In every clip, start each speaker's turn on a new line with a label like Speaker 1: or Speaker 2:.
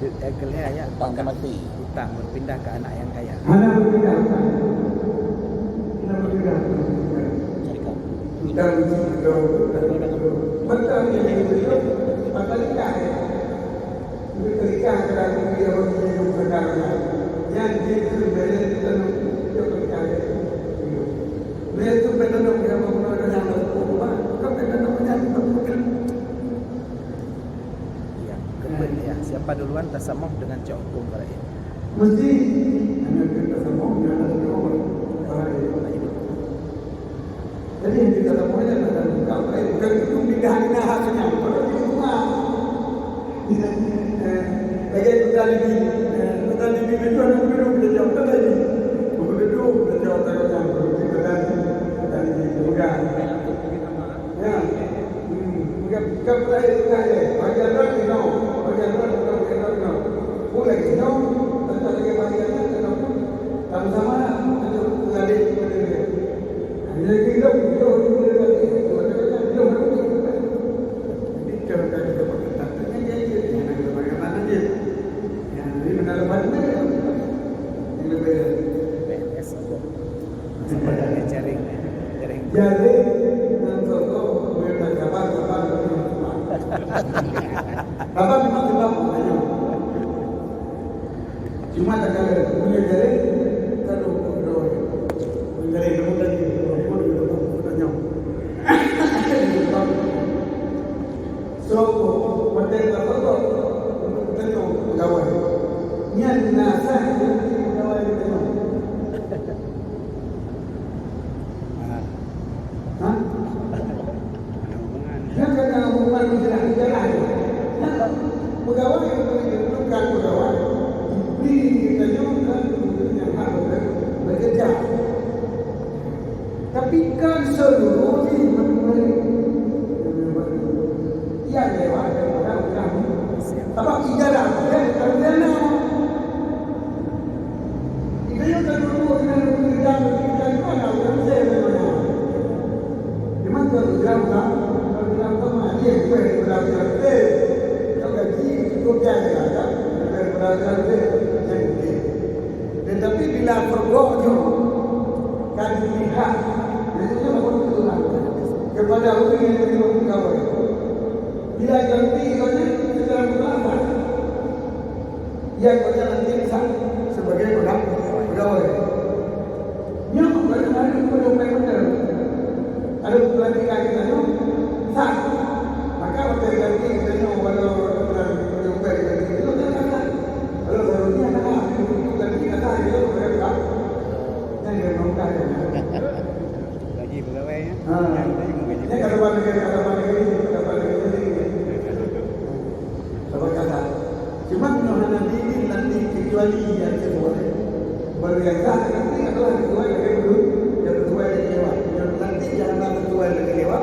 Speaker 1: Egelnya ya
Speaker 2: Hutang ke mati.
Speaker 1: hutang berpindah ke anak yang kaya.
Speaker 3: Anak berpindah. Anak berpindah.
Speaker 2: Syarikat.
Speaker 3: Hutang itu betul yang itu maka nikah. Itu nikah kalau dia hidup sekarang. Yang dia itu bela itu dia nikah. Dia itu bela dia mau yang berubah. Kau bela yang berubah.
Speaker 1: Ya, kemudian ya, siapa duluan tasamuh dengan cak hukum pada ini.
Speaker 3: Mesti anak kita semua ada orang. Jadi yang kita temukan adalah bukan itu bidangnya hasilnya. Kalau itu mah bagai petani itu ada belum dia jawab tadi. Begitu dia jawab tanya petani juga. Ya. Bukan petani saja. Bagian orang itu, bagian orang itu. Boleh itu, tetapi bagiannya itu sama-sama itu tadi. Jadi kita
Speaker 1: PNS apa? Sebenarnya jaring
Speaker 3: jadi nanti mereka kapan memang cuma tak ada punya jaring kalau jaring kamu lagi so pada apa untuk pegawai yang nasa pegawai itu yang kena hubungan dengan jalan pegawai itu bukan pegawai diberi kejutan yang harus bekerja tapi kan seluruh yang lewat daripada kami apa ijadah ya kerana dia kan dulu dengan kita mana orang saya mana memang kalau jauh dia belajar kalau gaji cukup jaga kan belajar tetapi bila pergojo kan dilihat itu apa kepada orang yang terima pegawai bila ganti katanya secara berlama yang kerja nanti sebagai pegawai yang bagaimana kepada mereka ada bulan tiga kita sah maka waktu ganti kita walau pegawai ganti itu kan kalau barunya kan ganti kata itu mereka yang dia mau kaya
Speaker 1: gaji pegawainya.
Speaker 3: Ini kalau balik cuma nanti kecuali yang kedua baru yang sah nanti adalah yang kedua yang dulu yang kedua yang lewat yang nanti jangan kedua yang lewat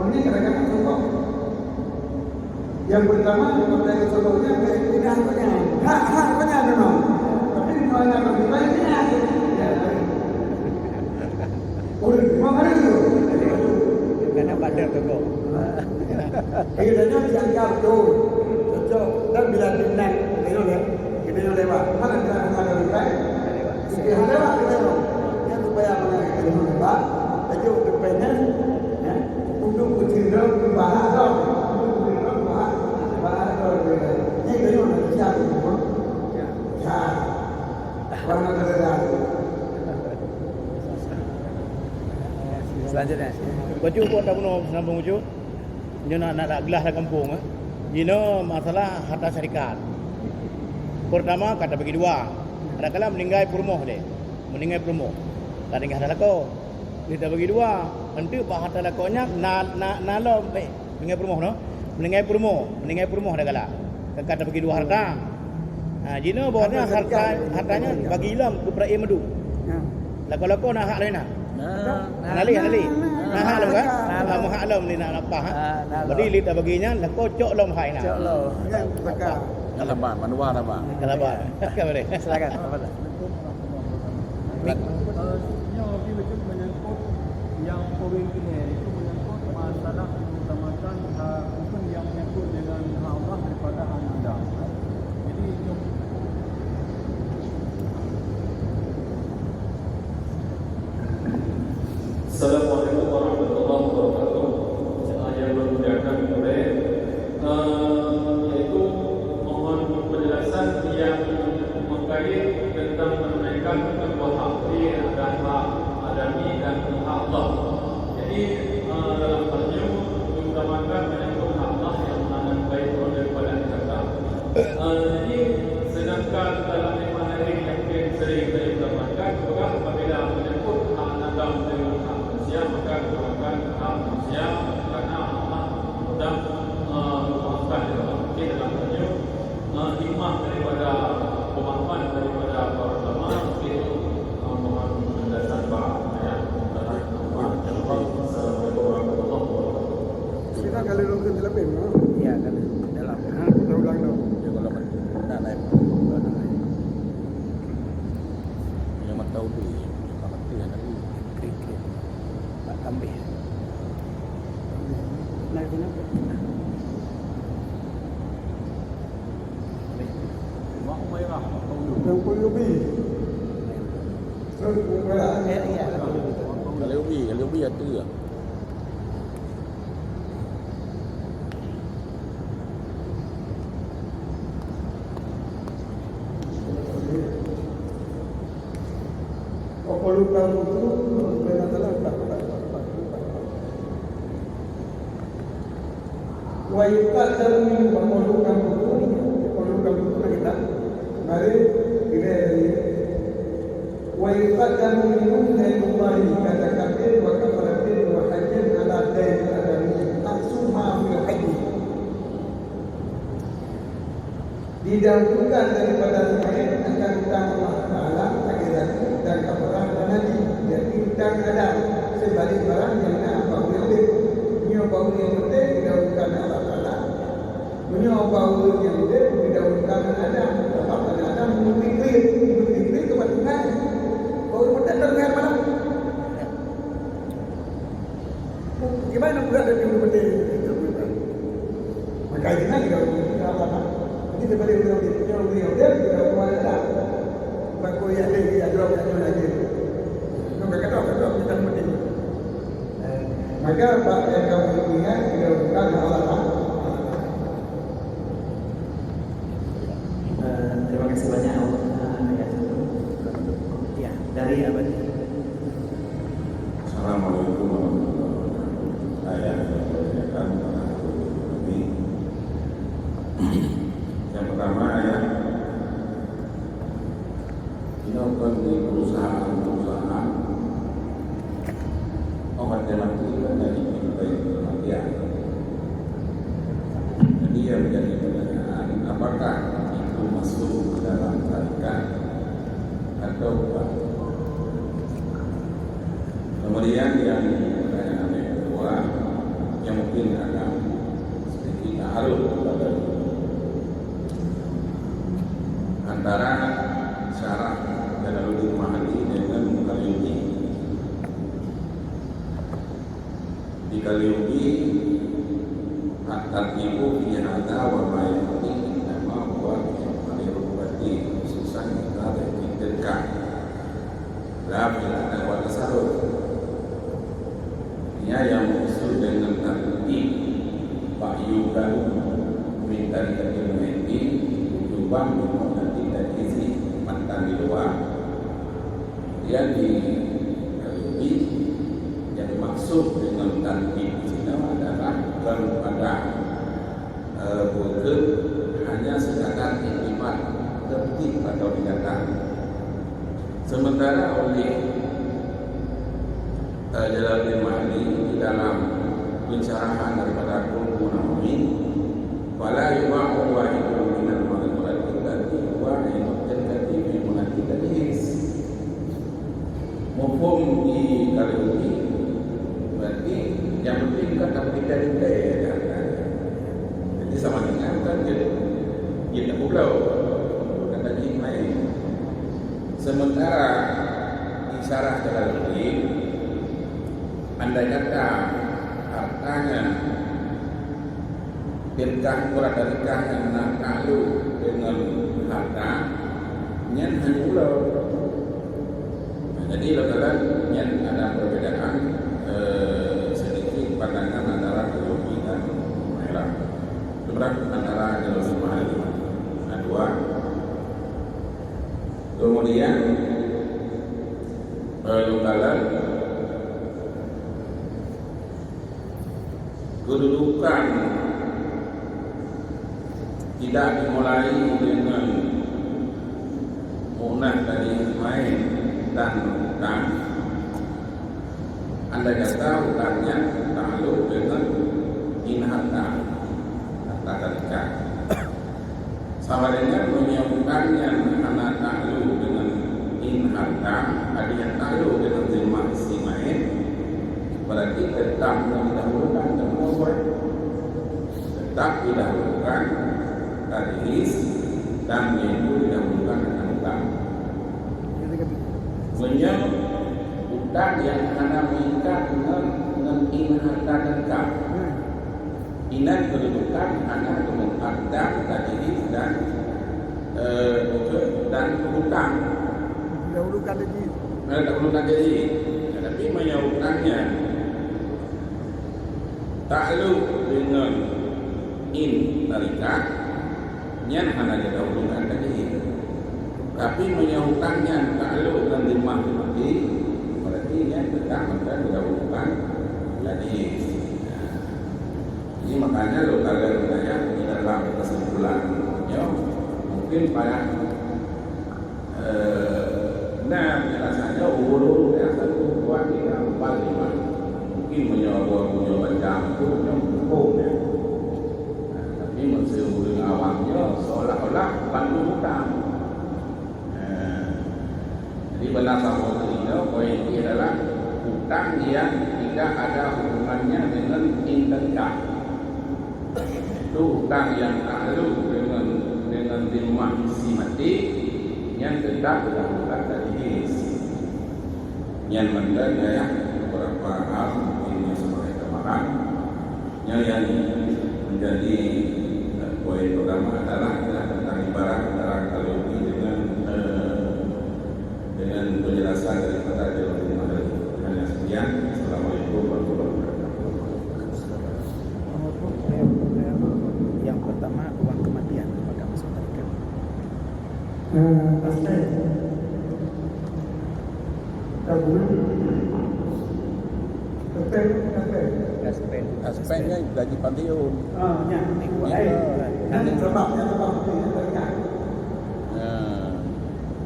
Speaker 3: ini kadang-kadang contoh yang pertama yang contohnya tidak hak punya memang tapi mana bagi lainnya udah mana itu
Speaker 1: Karena pada toko.
Speaker 3: Kiranya dianggap tuh cocok dan bila dinak kita lewat mana kita ada lewat kita lewat yang supaya mana kita lewat jadi untuk pengen ya untuk bercerita bahas dong bahas ini kita nak siapa ya warna kerja
Speaker 1: selanjutnya
Speaker 4: baju pun tak penuh sambung baju dia nak gelas dalam kampung masalah harta syarikat. Pertama kata bagi dua. Ada kala meninggal perumuh dia. Meninggal perumuh. Tak tinggal harta lako. Kita bagi dua. Nanti pak harta lakonya nalo meninggal perumuh no. Meninggal perumuh ada kala. Kata bagi dua harta. Jino bahwa hartanya bagi ilam kepada medu. Lako nak hak lain nak. Nali. Nah hak kan? Nah hak lam ni nak apa? Jadi lihat baginya lako cok lam hai nak.
Speaker 1: cok lo
Speaker 3: Maka
Speaker 2: Kalaban, manual apa?
Speaker 4: Kalabar. Kamera.
Speaker 1: silakan apa dah mik
Speaker 5: Sebenarnya lebih menyangkut yang poin ini itu menyangkut masalah mengutamakan hukum yang menyangkut dengan hak Allah daripada hak anda. Mak merah tahu dulu.
Speaker 3: 60 lebih. So, berapa?
Speaker 1: Iya.
Speaker 2: Kalau ubi ada ke?
Speaker 3: Kalau kamu itu masalah tak. Wajib dalam ini kalau kamu itu kita mari kita wajib dalam ini saya kembali katakan wa kafaratin wa hajjin ala dain adami asuma fil haji didahulukan daripada sembahyang akan hutang Allah Ta'ala akhirat dan kafarah dan haji. Jadi hutang ada sebalik barang yang nak bau yang lebih. Punya bau yang penting didahulukan Allah Ta'ala. Punya bau yang lebih didahulukan Adam. Sebab Adam menukir kepada Tuhan. Bau yang penting dari mana? Gimana pula ada yang penting? Maka ini didahulukan Allah Ta'ala. Kita balik dia kita buat ada bangku yang dia drop lagi. Kita kita mesti. Maka Pak yang kamu ingat kita bukan Allah.
Speaker 6: Terima kasih banyak
Speaker 1: Ya, dari abad.
Speaker 7: Assalamualaikum warahmatullahi wabarakatuh. Saya menyampaikan ini. Yang pertama ya, ini bukan di perusahaan obat mati dari kematian. Jadi yang menjadi pertanyaan, apakah itu masuk ke dalam syarikat atau bukan? Kemudian yang pertanyaan yang kedua, yang mungkin akan sedikit taruh pada antara syarat Jalaluddin Mahdi dengan Kaliubi. Di Kaliubi at-tartibu fi hadza wa ma yaqti nama huwa al-rubati khususan kita dikirkan la bila wa tasarruf. Ia yang maksud dengan tartib Pak minta dikirkan Tujuan nanti dari isi mantan di luar. Dia di Kaliubi yang dimaksud dengan tartib di sini adalah bukan pada bekerja hanya sekadar iktimat tertib atau tindakan. Sementara oleh Jalaluddin Mahdi di dalam pencerahan daripada Qur'an Nawawi, wala yu'u wahidun minal ma'rifati allati huwa inqadati fi munati tadhis. Mufhum di Kaliubi berarti yang penting kata kita ya. Jadi sama dengan kan kita pulau kata main. Sementara di syarah Jalaluddin andai kata hartanya berkah kurang berkah yang nak kalu dengan harta nyen pulau. Jadi lokalan nyen ada perbedaan sedikit pandangan antara Kaliubi dan Merah. Sebenarnya antara Jalaluddin Mahdi dua. Kemudian lokalan kedudukan tidak dimulai dengan munah dari main dan hutang. Anda kata hutangnya takluk dengan inharta harta tarikat. Sama dengan menyambungkannya anak takluk dengan inharta, ada yang takluk dengan terima isi main. Berarti tetap didahulukan termohon, tetap didahulukan tadhis dan itu didahulukan akan hutang. Sebenarnya hutang yang ada mengikat dengan in harta dan kaf. ingat kedudukan anak mengadam tajrid dan hutang.
Speaker 3: Dahulukan lagi.
Speaker 7: Tak perlu tajrid, tapi menyahutkannya takluk dengan in tarikat yang hanya didahulukan tajrid. Tapi menyahutkannya takluk dan dimah mati, berarti yang tetap akan didahulukan tajrid. Ini makanya kalau saya di dalam kesimpulannya mungkin pada penjelasannya ulur yang 1, 2, 3, 4, 5 mungkin punya macam itu yang hukumnya. Tapi maksud awalnya seolah-olah bantu hutang. Jadi benar sama ini poin ini adalah hutang yang tidak ada hubungannya dengan intikaf. Itu hutang yang takluk dengan dimah si mati yang tetap dilakukan dari yang mendengar ya beberapa hal ini sebagai kemarin yang menjadi poin pertama adalah tentang ibarat antara teologi dengan penjelasan daripada teologi modern. Hanya sekian. Assalamualaikum warahmatullahi wabarakatuh.
Speaker 1: Yang pertama, uang kematian apakah masuk tarikat?
Speaker 3: Pasti. Tabungan.
Speaker 2: Aspeknya gaji pensiun.
Speaker 3: Ya. Yang sebabnya tarikat.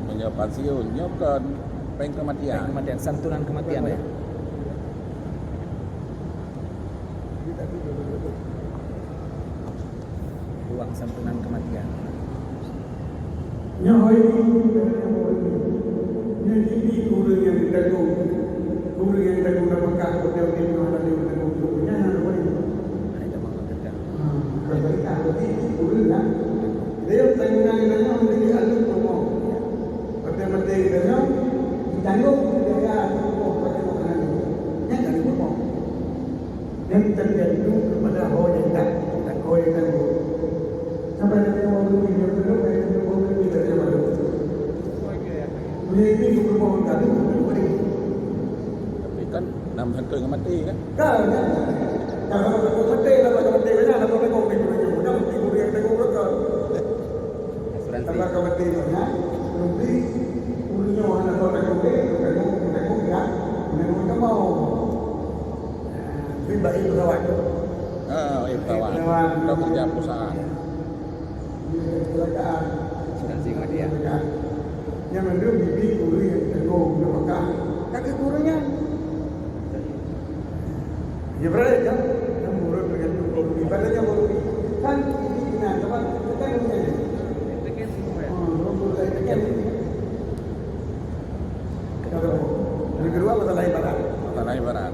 Speaker 2: Punya pensiunnya bukan peng kematian.
Speaker 1: Kematian, santunan kematian ya. Uang santunan kematian.
Speaker 3: Yang ini guru yang ditanggung dapat hotel di mana dia ditanggung gurunya yang
Speaker 1: Ada mengatakan
Speaker 3: tarikat berarti guru ya. Dia tanggungan menjadi alur umum. Penting dia ditanggung dia pada orang yang tak umum. Dan tergantung kepada orang yang tak tanggung. Sampai nanti orang itu belum tidak ada malu. Ini berbohong kadu boleh.
Speaker 2: Tapi kan 6 mati kan.
Speaker 3: Kalau mati kalau mati banyak kalau mereka mati banyak mudah mati guru yang tengok mereka.
Speaker 1: asuransi.
Speaker 3: Kalau mati banyak nanti gurunya orang nak tengok ya. Mereka mau pribadi berawat.
Speaker 2: Kawan. Kita kerja perusahaan.
Speaker 3: Kecelakaan.
Speaker 1: Asuransi kematian.
Speaker 3: Yang ada bibi guru yang tengok apakah kaki gurunya. Ya berada kan? Yang guru tergantung guru. Ibadahnya guru kan ini kena apa? Tekan punya. Tekan semua. Guru tekan. Yang kedua masalah ibadah.
Speaker 2: Tanah ibarat.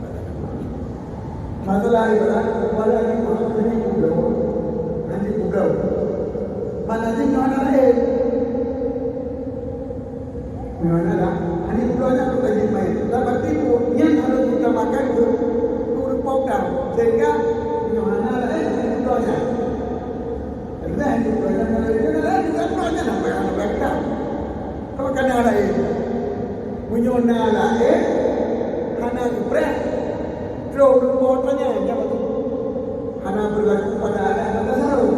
Speaker 3: Masalah ibadah kepada ini maksudnya kublau. Nanti kublau. Mana sih mana lain? Mana dah? Ini kublaunya tu tadi main. Dapat tipu yang harus kita makan guru powder sehingga mana lain kublaunya. Dan kublaunya mana lain? Kublaunya nampak nampak tak. Kalau kena lain, punyona lain, hana kublaunya. Terus powdernya apa tu? Hana berlaku pada anak tasaru.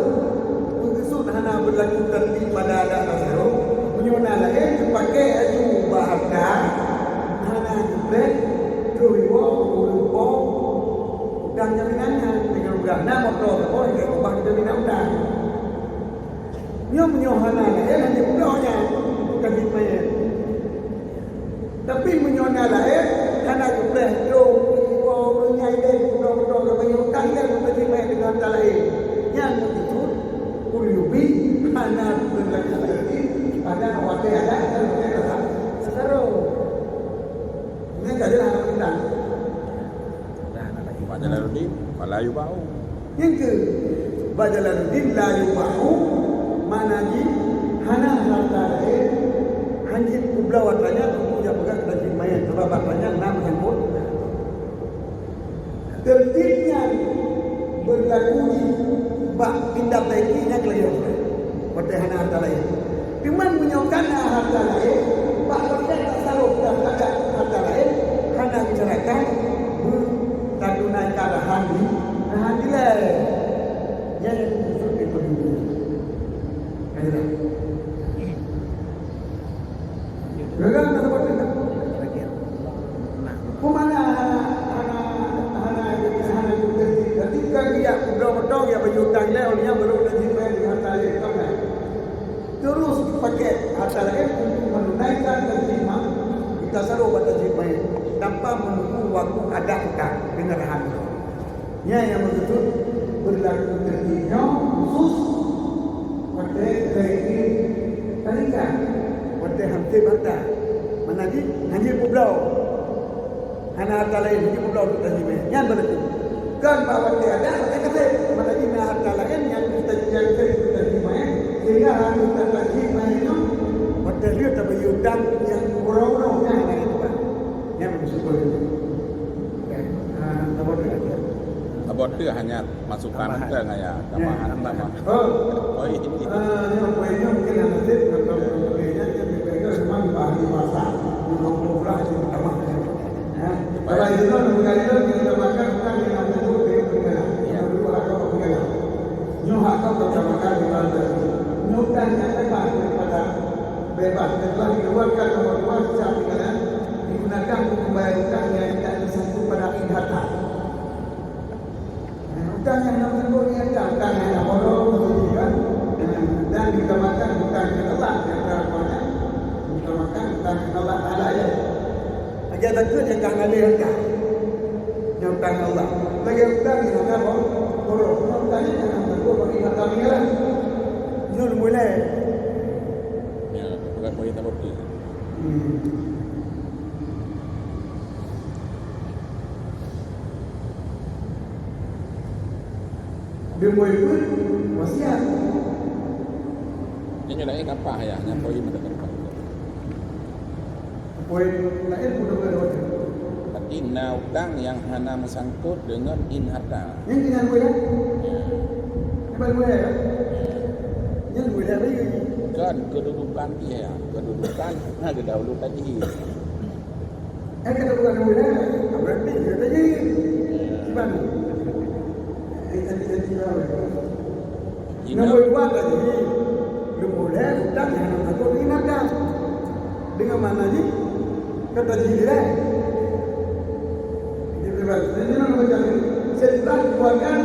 Speaker 3: Untuk hana berlaku tertib pada anak tasaru. Punyona lain dipakai aju bahasa hana kublaunya. Terus lupa dan jaminannya dengan berana motor orang yang ubah jaminan dah. Menyohana lain hanya budaya bukan hikmahnya. Tapi menyona lain hana kublaunya. Nyai dan budak-budak yang menyutang dan menerima dengan tak lain. Yang begitu, ulubi, anak berlaku lagi, ada wakil ada, dan wakil ada. Sekarang, ini kajian anak kita.
Speaker 2: Pak Jalaluddin, Pak Layu Bau.
Speaker 3: Yang ke, Pak Jalaluddin, Layu Bau, Manaji, Hana harta lain, Hanjit kubla watanya, kemudian pegang kedaji mayat, sebab watanya nama yang pun. Tertibnya berlaku di bak pindah baiknya kelayan pada hana harta lain. Cuma menyokan harta lain, bak pada tak sarup dah ada harta lain, hana bicarakan tak naik ke arah handi, handilah yang itu ekonomi. Ayolah. Gagal tak dapat tak? Kumana hana ketika dia betul-betul dia berhutang le olehnya baru najibkan harta lain kan. Terus pakai harta lain untuk menunaikan terima kita selalu bertajibkan tanpa menunggu waktu ada hutang dengan handi. Yang betul berlaku terima khusus pada hari tarikan pada hampir harta mana di haji pulau hana harta lain haji pulau tu tadi yang berlaku kan bahawa tiada kata mana di harta lain yang kita terima sehingga harus terima itu pada dia terbayutang yang orang-orangnya ada itu kan yang bersyukur itu
Speaker 2: Abot tu hanya masukan ke ngaya tambahan tambah. Oh ini.
Speaker 3: Yang punya mungkin ada tip atau punya yang mereka semua bahagi bahasa di beberapa di tamah. Kalau itu mengalir kita makan bukan yang itu dengan yang dulu atau dengan. Nyo atau kita makan di mana. Nyo dan yang bebas daripada bebas setelah dikeluarkan nomor 2 secara pidana digunakan untuk membayar hutang yang tidak disangkut pada harta. Hutang yang nombor ni ada hutang yang nombor kan dan dikatakan hutang yang Allah yang terakhirnya dikatakan hutang yang Allah Taala ya. Aja tak yang kang alih hutang yang hutang Allah. Lagi hutang yang apa? Koro hutang yang nombor bagi hutang ni lah. Nol mulai.
Speaker 2: Ya, bukan boleh tak betul.
Speaker 3: Dia mau ikut wasiat.
Speaker 2: Ini lain apa ya? Yang poin mana tempat?
Speaker 3: Poin lain pun ada.
Speaker 2: Tapi hutang yang hana bersangkut dengan harta.
Speaker 3: Yang dengan boleh. Yang boleh. Yang boleh lagi.
Speaker 2: Kan kedudukan dia, kedudukan dahulu tadi.
Speaker 3: Kata bukan boleh. Berarti dia tadi. Gimana? Nombor 2 tadi boleh hutang yang atau ingatkan dengan mana ni kata dia jadi nombor 2 setelah dikeluarkan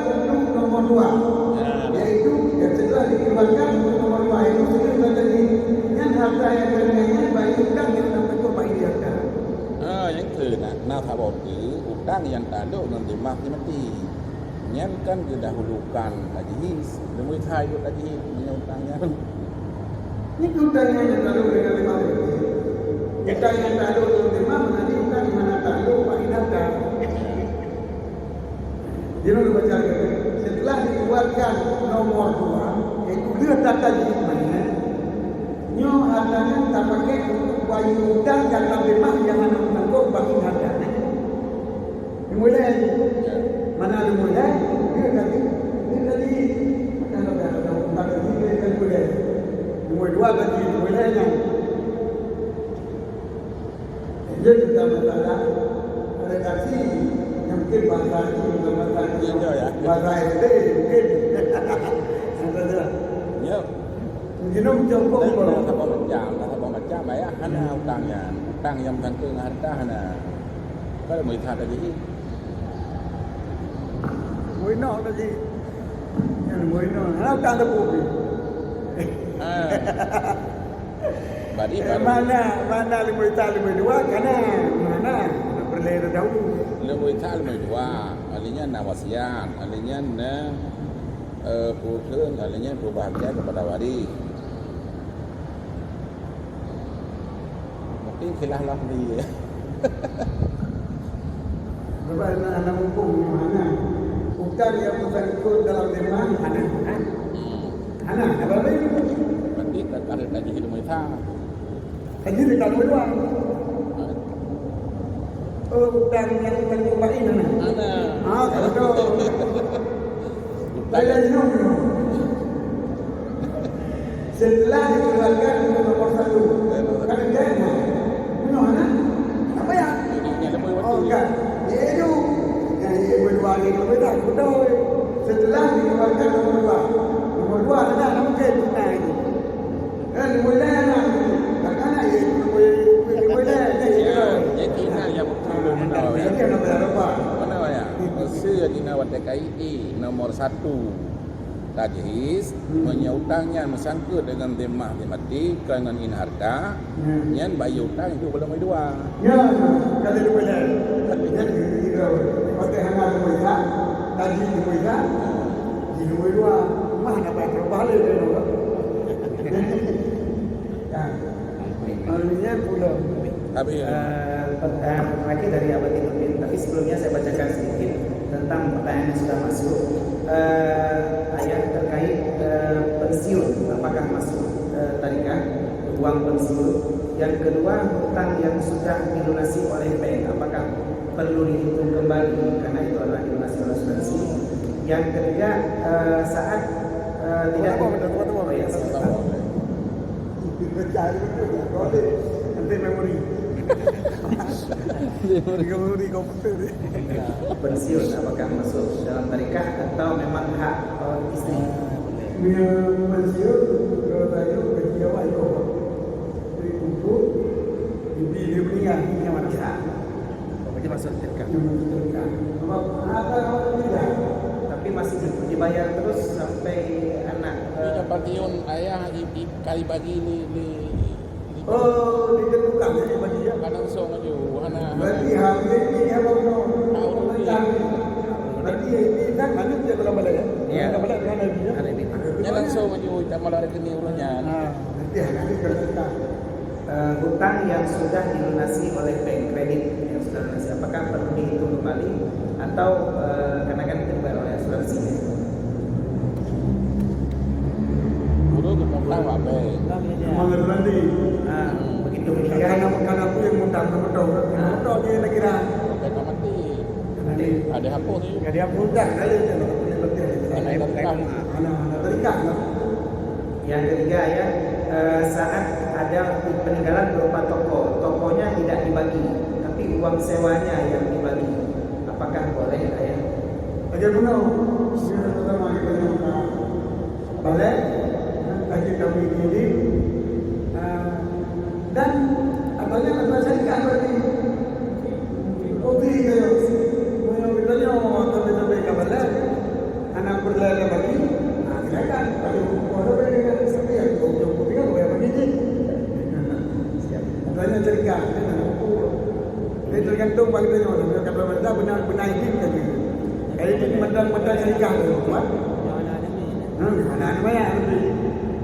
Speaker 3: nomor 2 yaitu setelah dikeluarkan nomor 2 itu sudah tadi yang harta yang bernilai baik hutang yang untuk baik dia
Speaker 2: yang ke nak tabot tu hutang yang tak ada nanti mati Nyan kan didahulukan tadi demi tayo tadi menyutangnya.
Speaker 3: Ini hutangnya yang lalu dengan 5 kita yang lalu dengan 5 nanti hutang di mana lalu pahinata. Jadi baca setelah dikeluarkan nomor 2 yaitu dia tata jimanya nyo hartanya tak pakai bayi hutang yang lebih mah jangan menangguh bagi hartanya. Mulai mana ada mulai dia tadi kalau ada hutang dia kan boleh nomor 2 tadi mulainya dia juga masalah redaksi yang mungkin bahasa itu bahasa SD mungkin
Speaker 2: ya
Speaker 3: mungkin mencoba
Speaker 2: kalau macam ya hana hutang yang tentu harta hana kalau mau thà tadi
Speaker 3: Mui no tadi. Yang mui no. Hal tak ada kopi.
Speaker 2: Badi
Speaker 3: mana limui tak limui 2 karena mana berlera dahulu.
Speaker 2: Limui tak limui 2 artinya na wasiat artinya na putrun artinya berbakti kepada waris. Mungkin khilaf dia.
Speaker 3: Berapa anak hukum mana? Hutang yang bersangkut dalam demand anak apa lagi?
Speaker 2: Berarti kalau tadi hidup mereka.
Speaker 3: Haji di kalau dua. Hutang yang bersangkut ini mana?
Speaker 2: Anak.
Speaker 3: Kalau Saya minum. Setelah dikeluarkan nomor 1, kan jangan minum anak. Apa ya? Oh enggak. Itu yang berdua ni berbeza. Betul. Setelah dikeluarkan nomor 2 anak mungkin tunai itu. Kan boleh anak. Anak itu boleh.
Speaker 2: Jadi yang betul benar ya.
Speaker 3: Jadi nak berapa?
Speaker 2: Mana ya? Usia di nawat TKI nomor 1 tajhis menyautangnya mesangka dengan demah mati kerana in harta yang bayi utang itu belum dua.
Speaker 3: Ya, kalau dia boleh. Jadi kita pakai hanya dua, tadi dua, di dua, mana apa yang terbalik itu? Ya, artinya pula.
Speaker 2: Habis
Speaker 1: lagi dari Abad Nurdin, tapi sebelumnya saya bacakan sedikit tentang pertanyaan yang sudah masuk. Ayat terkait pensiun, apakah masuk tarikah uang pensiun? Yang kedua, hutang yang sudah dilunasi oleh bank, apakah perlu dihitung kembali karena itu adalah dilunasi oleh asuransi? Yang ketiga, saat tidak
Speaker 3: Nanti memori. Memori komputer.
Speaker 1: pensiun apakah masuk dalam tarikah atau memang hak istri?
Speaker 3: Pensiun kalau saya kerja awal itu. Jadi kumpul, ibu dia meninggal, ini mana sah?
Speaker 1: Pokoknya masuk tarikah.
Speaker 3: Apa tidak?
Speaker 1: Tapi masih dibayar terus sampai anak.
Speaker 2: Ini partiun ayah kali bagi di
Speaker 3: Oh, ditentukan ya bagi dia.
Speaker 2: kadang song aja anak.
Speaker 3: Berarti hamil ini apa macam? Berarti ini kan mana dia kalau balik ya?
Speaker 1: Ya.
Speaker 3: Kalau balik kan dia.
Speaker 1: Ada di mana?
Speaker 2: Nya langsung aja tak malah rekening urutnya.
Speaker 3: Nanti hari kita
Speaker 1: Hutang yang sudah dilunasi oleh bank kredit yang sudah lunasi, apakah perlu dihitung kembali atau karena kan itu dibayar oleh asuransi?
Speaker 2: Guru kemutang apa?
Speaker 3: mengenai nanti.
Speaker 1: Begitu
Speaker 3: Karena aku yang mutang betul. Betul dia nak kira.
Speaker 2: Mereka mati.
Speaker 1: Nanti
Speaker 2: Ada apa tu?
Speaker 3: Jadi aku mutang kali dia nak betul. Anak terikat.
Speaker 1: yang ketiga ya, saat ada peninggalan berupa tokonya tidak dibagi, tapi uang sewanya yang dibagi, apakah boleh ya?
Speaker 3: Ajar guna. Dia pertama kita nak balik. Lagi kami ini dan apanya kata syarikat berarti Obi kayo kita niyo tabi-tabi kabalan anak berlala bagi silakan kalau orang berlala sabi yang yung putingan boleh begini katanya syarikat ini tergantung bagi kita orang kata benda benar ini tadi kalau ini benar syarikat buat anak banyak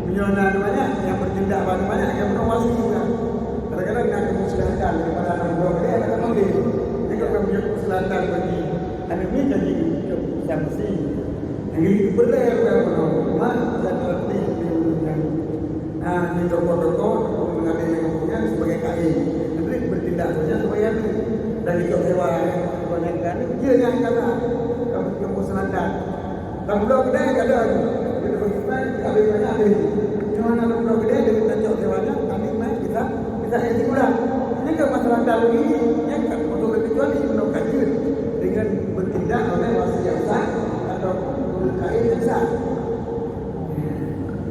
Speaker 3: penyonan banyak yang bertindak banyak yang mengawasi juga. Kadang-kadang nak kemuslihan daripada anak buah dia anak kembali. Jika kau punya kemuslihan bagi anak ini jadi sanksi. Yang ini boleh yang menolong dan tertib diuruskan. Ini tokoh-tokoh mengambil yang sebagai KI. Nanti bertindak saja supaya dari sewa konekkan dia yang kata kamu kemuslihan. Dan budak kedai ada. Kita berjumpa kami banyak ada. Jangan ada budak kedai dengan tajak sewanya kami main kita yang diulang. Ini ke masalah dalam ini yang tak betul kecuali menolak kajian dengan bertindak oleh wasi yang sah atau kain yang sah.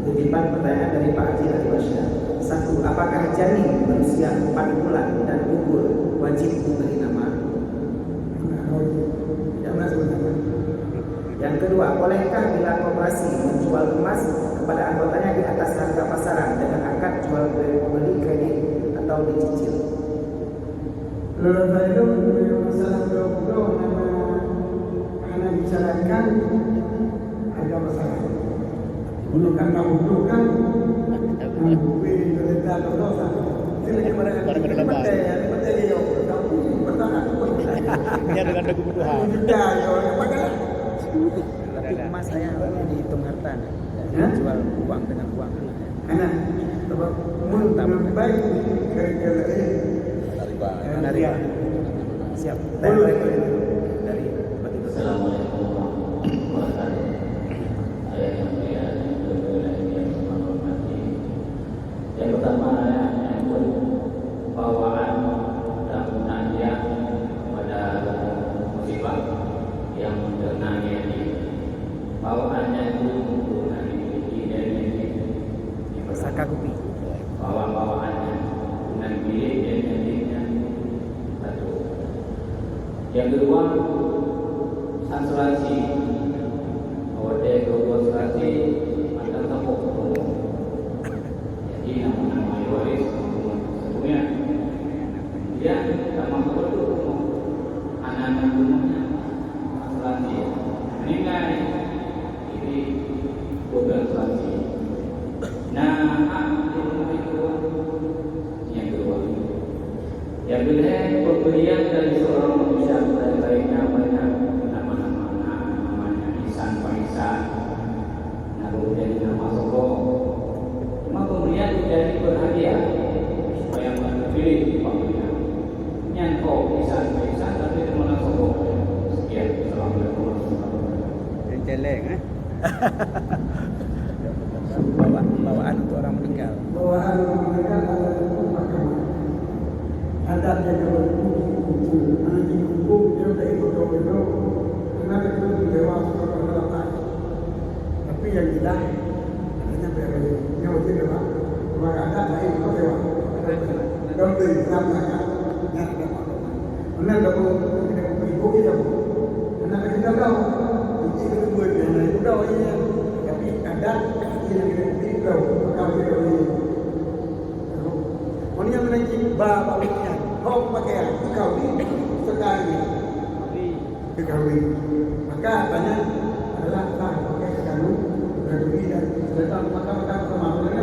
Speaker 1: Kutipan pertanyaan dari Pak Haji Al-Basyar. 1. Apakah janin berusia 4 bulan dan gugur wajib diberi nama? Yang kedua, bolehkah bila koperasi menjual emas kepada anggotanya di atas harga pasaran dengan akad jual beli kredit atau dicicil?
Speaker 3: Lalu saya itu masalah beliau karena bicarakan ada masalah. Bukan kamu bukan gue cerita dosa. Ini berarti dia kamu bertahan.
Speaker 4: Ini dengan kebutuhan.
Speaker 3: Tidak, ya pakai.
Speaker 1: Tapi emas saya dihitung harta, jual uang dengan uang.
Speaker 3: Anak, membaik gara-gara
Speaker 2: Dari
Speaker 1: Dari siap. Dari
Speaker 3: Assalamualaikum
Speaker 1: warahmatullahi wabarakatuh. Sakagupi.
Speaker 6: Bawaan-bawaannya dengan bilik-biliknya satu. Yang kedua, asuransi. Awalnya kedua asuransi ada tepuk umum. Jadi nama-nama waris semuanya. Dia sama seperti umum. Anak-anak umumnya asuransi. Meninggal ini bukan asuransi. Nah, yang kedua pemberian dari seorang manusia kepada lainnya banyak nama-nama Ihsan Faisan, kemudian nama Soko. Cuma pemberian menjadi berhadiah supaya terpilih pemberian. Nyangkau Ihsan Faisan tapi nama Soko. Sekian, assalamualaikum warahmatullahi wabarakatuh.
Speaker 1: Celeng bawaan untuk orang meninggal.
Speaker 3: Bawaan mereka adalah pemakaman. Adatnya kalau kumpul, nanti kumpul dia udah ikut doa karena itu dewa sudah berlepas. Tapi yang jelas adanya berani. Yang wajib dewa, maka ada lain itu dewa. Dombi nama yang ada maklumat. Mana kamu tidak ibu kita, karena kita tahu itu kedua yang itu doanya. Tapi ada yang kita tahu kalau kita ini. Orang yang menaiki bapa punya, kau pakai kau ini sekali dikawin. Maka tanya adalah